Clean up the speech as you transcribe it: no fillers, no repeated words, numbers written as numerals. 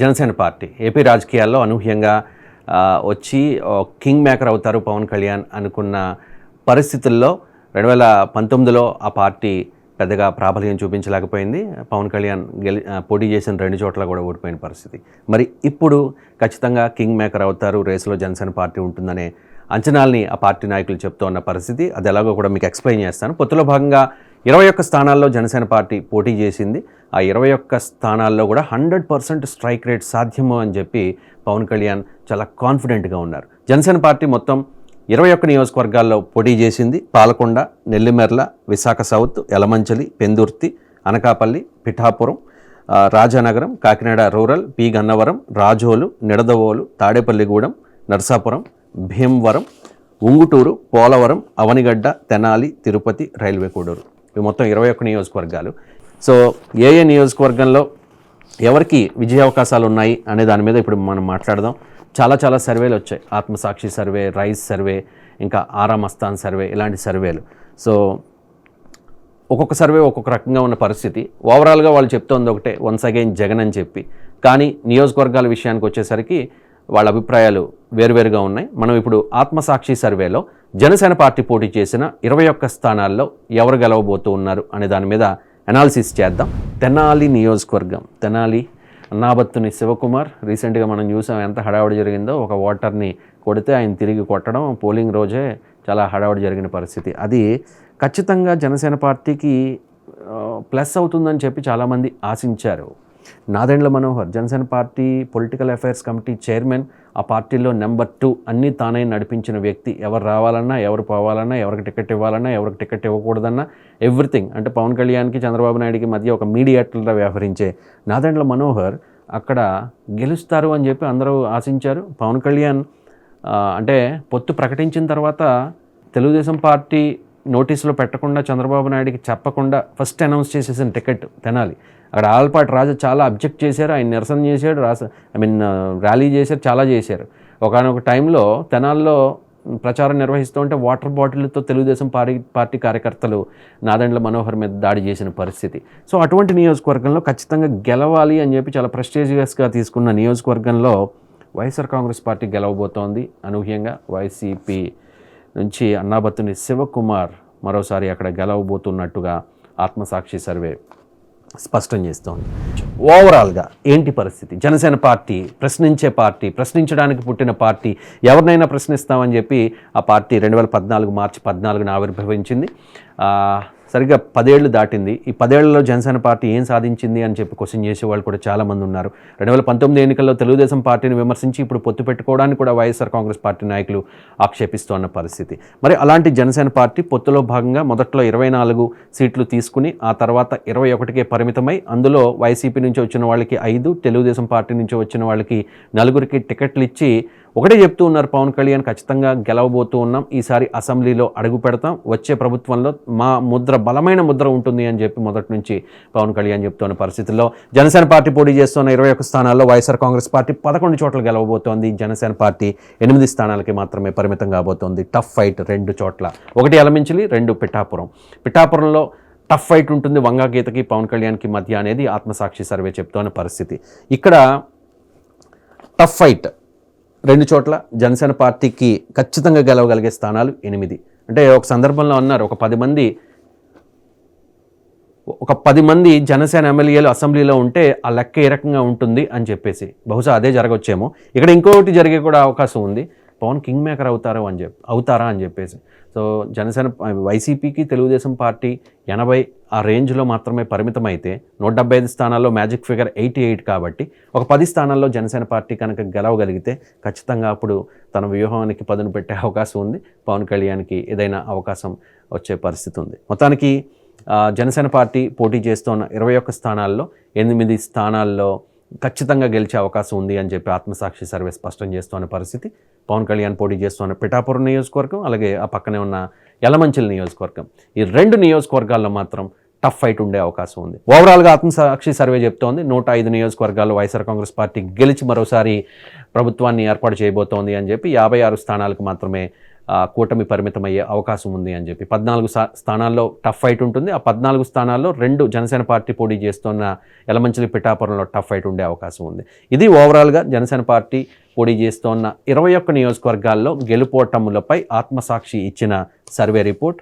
Janasena party AP రాజకీయాల్లో అనూహ్యంగా వచ్చి కింగ్ మేకర్ అవుతారు పవన్ కళ్యాణ్ అనుకున్న పరిస్థితుల్లో 2019లో ఆ పార్టీ పెద్దగా ప్రాబల్యం చూపించలేకపోయింది. పవన్ కళ్యాణ్ పోటీ చేసిన 2 చోట్ల కూడా ఓడిపోయిన పరిస్థితి. మరి ఇప్పుడు ఖచ్చితంగా కింగ్ మేకర్ అవుతారు, రేసులో జనసేన పార్టీ ఉంటుందనే అంచనాల్ని ఆ పార్టీ నాయకులు చెప్తూ ఉన్న పరిస్థితి. అది ఎలాగో కూడా మీకు ఎక్స్ప్లెయిన్ చేస్తాను. పొత్తులో భాగంగా 21 స్థానాల్లో జనసేన పార్టీ పోటీ చేసింది. ఆ 21 స్థానాల్లో కూడా 100% స్ట్రైక్ రేట్ సాధ్యము అని చెప్పి పవన్ కళ్యాణ్ చాలా కాన్ఫిడెంట్గా ఉన్నారు. జనసేన పార్టీ మొత్తం 21 నియోజకవర్గాల్లో పోటీ చేసింది. Palakonda, Nellimarla, Visakha south, Yalamanchili, Pendurthi, Anakapalli, Pithapuram, Rajanagaram, Kakinada rural, P Gannavaram, Razole, Nidadavole, Tadepalligudem, Narsapuram, Bhimavaram, Unguturu, Polavaram, Avanigadda, Tenali, Tirupati, railway Koduru. ఇవి మొత్తం 21 నియోజకవర్గాలు. సో ఏ నియోజకవర్గంలో ఎవరికి విజయ అవకాశాలు ఉన్నాయి అనే దాని మీద ఇప్పుడు మనం మాట్లాడదాం. చాలా సర్వేలు వచ్చాయి. ఆత్మసాక్షి సర్వే, రైస్ సర్వే, ఇంకా ఆరామస్థాన్ సర్వే, ఇలాంటి సర్వేలు. సో ఒక్కొక్క సర్వే ఒక్కొక్క రకంగా ఉన్న పరిస్థితి. ఓవరాల్గా వాళ్ళు చెప్తోంది ఒకటే, వన్స్ అగైన్ జగన్ అని చెప్పి. కానీ నియోజకవర్గాల విషయానికి వచ్చేసరికి వాళ్ళ అభిప్రాయాలు వేరువేరుగా ఉన్నాయి. మనం ఇప్పుడు ఆత్మసాక్షి సర్వేలో జనసేన పార్టీ పోటీ చేసిన 21 స్థానాల్లో ఎవరు గెలవబోతూ ఉన్నారు అనే దాని మీద అనాలిసిస్ చేద్దాం. తెనాలి నియోజకవర్గం, తెనాలి అన్నాబత్తుని శివకుమార్, రీసెంట్గా మనం చూసాం ఎంత హడావుడి జరిగిందో. ఒక ఓటర్ని కొడితే ఆయన తిరిగి కొట్టడం, పోలింగ్ రోజే చాలా హడావుడి జరిగిన పరిస్థితి. అది ఖచ్చితంగా జనసేన పార్టీకి ప్లస్ అవుతుందని చెప్పి చాలామంది ఆశించారు. Nadendla Manohar, Janasena party political affairs committee chairman, ఆ పార్టీలో నెంబర్ 2 అన్నీ తానే నడిపించిన వ్యక్తి. ఎవరు రావాలన్నా, ఎవరు పోవాలన్నా, ఎవరికి టికెట్ ఇవ్వాలన్నా, ఎవరికి టికెట్ ఇవ్వకూడదన్నా, ఎవ్రీథింగ్. అంటే పవన్ కళ్యాణ్కి చంద్రబాబు నాయుడికి మధ్య ఒక మీడియేటర్గా వ్యవహరించే నాదెండ్ల మనోహర్ అక్కడ గెలుస్తారు అని చెప్పి అందరూ ఆశించారు. పవన్ కళ్యాణ్ అంటే పొత్తు ప్రకటించిన తర్వాత తెలుగుదేశం పార్టీ నోటీసులో పెట్టకుండా, చంద్రబాబు నాయుడికి చెప్పకుండా ఫస్ట్ అనౌన్స్ చేసేసిన టికెట్ తెనాలి. అక్కడ ఆల్పాటి రాజా చాలా అబ్జెక్ట్ చేశారు, ఆయన నిరసన చేశాడు, ర్యాలీ చేశారు, చాలా చేశారు. ఒకనొక టైంలో తెనాల్లో ప్రచారం నిర్వహిస్తూ ఉంటే వాటర్ బాటిల్తో తెలుగుదేశం పార్టీ కార్యకర్తలు నాదెండ్ల మనోహర్ మీద దాడి చేసిన పరిస్థితి. సో అటువంటి నియోజకవర్గంలో ఖచ్చితంగా గెలవాలి అని చెప్పి చాలా ప్రెస్టీజియస్గా తీసుకున్న నియోజకవర్గంలో వైఎస్ఆర్ కాంగ్రెస్ పార్టీ గెలవబోతోంది. అనూహ్యంగా వైసీపీ నుంచి అన్నాబత్తుని శివకుమార్ మరోసారి అక్కడ గెలవబోతున్నట్టుగా ఆత్మసాక్షి సర్వే స్పష్టం చేస్తోంది. ఓవరాల్గా ఏంటి పరిస్థితి? జనసేన పార్టీ ప్రశ్నించే పార్టీ, ప్రశ్నించడానికి పుట్టిన పార్టీ, ఎవరినైనా ప్రశ్నిస్తామని చెప్పి ఆ పార్టీ 2014 మార్చి 14న ఆవిర్భవించింది. సరిగ్గా 10 ఏళ్ళు దాటింది. ఈ 10 ఏళ్లలో జనసేన పార్టీ ఏం సాధించింది అని చెప్పి క్వశ్చన్ చేసే వాళ్ళు కూడా చాలామంది ఉన్నారు. 2019 ఎన్నికల్లో తెలుగుదేశం పార్టీని విమర్శించి ఇప్పుడు పొత్తు పెట్టుకోవడానికి కూడా వైఎస్ఆర్ కాంగ్రెస్ పార్టీ నాయకులు ఆక్షేపిస్తున్న పరిస్థితి. మరి అలాంటి జనసేన పార్టీ పొత్తులో భాగంగా మొదట్లో 24 సీట్లు తీసుకుని ఆ తర్వాత 21కే పరిమితమై, అందులో వైసీపీ నుంచి వచ్చిన వాళ్ళకి 5, తెలుగుదేశం పార్టీ నుంచి వచ్చిన వాళ్ళకి 4కి టికెట్లు ఇచ్చి ఒకటే చెప్తూ ఉన్నారు పవన్ కళ్యాణ్, ఖచ్చితంగా గెలవబోతూ ఉన్నాం, ఈసారి అసెంబ్లీలో అడుగు పెడతాం, వచ్చే ప్రభుత్వంలో మా ముద్ర, బలమైన ముద్ర ఉంటుంది అని చెప్పి మొదటి నుంచి పవన్ కళ్యాణ్ చెప్తున్న పరిస్థితుల్లో జనసేన పార్టీ పోటీ చేస్తున్న 21 స్థానాల్లో వైఎస్ఆర్ కాంగ్రెస్ పార్టీ 11 చోట్ల గెలవబోతోంది. జనసేన పార్టీ 8 స్థానాలకి మాత్రమే పరిమితం కాబోతోంది. టఫ్ ఫైట్ 2 చోట్ల, 1 యలమంచిలి, 2 పిఠాపురంలో టఫ్ ఫైట్ ఉంటుంది వంగాగీతకి పవన్ కళ్యాణ్కి మధ్య అనేది ఆత్మసాక్షి సర్వే చెప్తున్న పరిస్థితి. ఇక్కడ టఫ్ ఫైట్ 2 చోట్ల జనసేన పార్టీకి ఖచ్చితంగా గెలవగలిగే స్థానాలు 8. అంటే ఒక సందర్భంలో అన్నారు, ఒక 10 మంది జనసేన ఎమ్మెల్యేలు అసెంబ్లీలో ఉంటే ఆ లెక్క ఏ రకంగా ఉంటుంది అని చెప్పేసి. బహుశా అదే జరగవచ్చేమో. ఇక్కడ ఇంకొకటి జరిగే కూడా అవకాశం ఉంది, పవన్ కింగ్ మేకర్ అవుతారా అని చెప్పేసి. సో జనసేన, వైసీపీకి తెలుగుదేశం పార్టీ 80 ఆ రేంజ్లో మాత్రమే పరిమితం అయితే 175 స్థానాల్లో మ్యాజిక్ ఫిగర్ 88 కాబట్టి ఒక 10 స్థానాల్లో జనసేన పార్టీ కనుక గెలవగలిగితే ఖచ్చితంగా అప్పుడు తన వ్యూహానికి పదును పెట్టే అవకాశం ఉంది. పవన్ కళ్యాణ్కి ఏదైనా అవకాశం వచ్చే పరిస్థితి ఉంది. మొత్తానికి జనసేన పార్టీ పోటీ చేస్తున్న 21 స్థానాల్లో 8 స్థానాల్లో ఖచ్చితంగా గెలిచే అవకాశం ఉంది అని చెప్పి ఆత్మసాక్షి సర్వే స్పష్టం చేస్తున్న పరిస్థితి. పవన్ కళ్యాణ్ పోటీ చేస్తున్న పిఠాపురం నియోజకవర్గం, అలాగే ఆ పక్కనే ఉన్న యలమంచిలి నియోజకవర్గం, ఈ 2 నియోజకవర్గాల్లో మాత్రం టఫ్ ఫైట్ ఉండే అవకాశం ఉంది. ఓవరాల్గా ఆత్మసాక్షి సర్వే చెప్తోంది 105 నియోజకవర్గాల్లో వైఎస్ఆర్ కాంగ్రెస్ పార్టీ గెలిచి మరోసారి ప్రభుత్వాన్ని ఏర్పాటు చేయబోతోంది అని చెప్పి 56 స్థానాలకు మాత్రమే కూటమి పరిమితమయ్యే అవకాశం ఉంది అని చెప్పి 14 స్థానాల్లో టఫ్ ఫైట్ ఉంటుంది. ఆ 14 స్థానాల్లో 2 జనసేన పార్టీ పోటీ చేస్తున్న యలమంచిలి పిఠాపురంలో టఫ్ ఫైట్ ఉండే అవకాశం ఉంది. ఇది ఓవరాల్గా జనసేన పార్టీ పోటీ చేస్తున్న 21 నియోజకవర్గాల్లో గెలుపోటములపై ఆత్మసాక్షి ఇచ్చిన సర్వే రిపోర్ట్.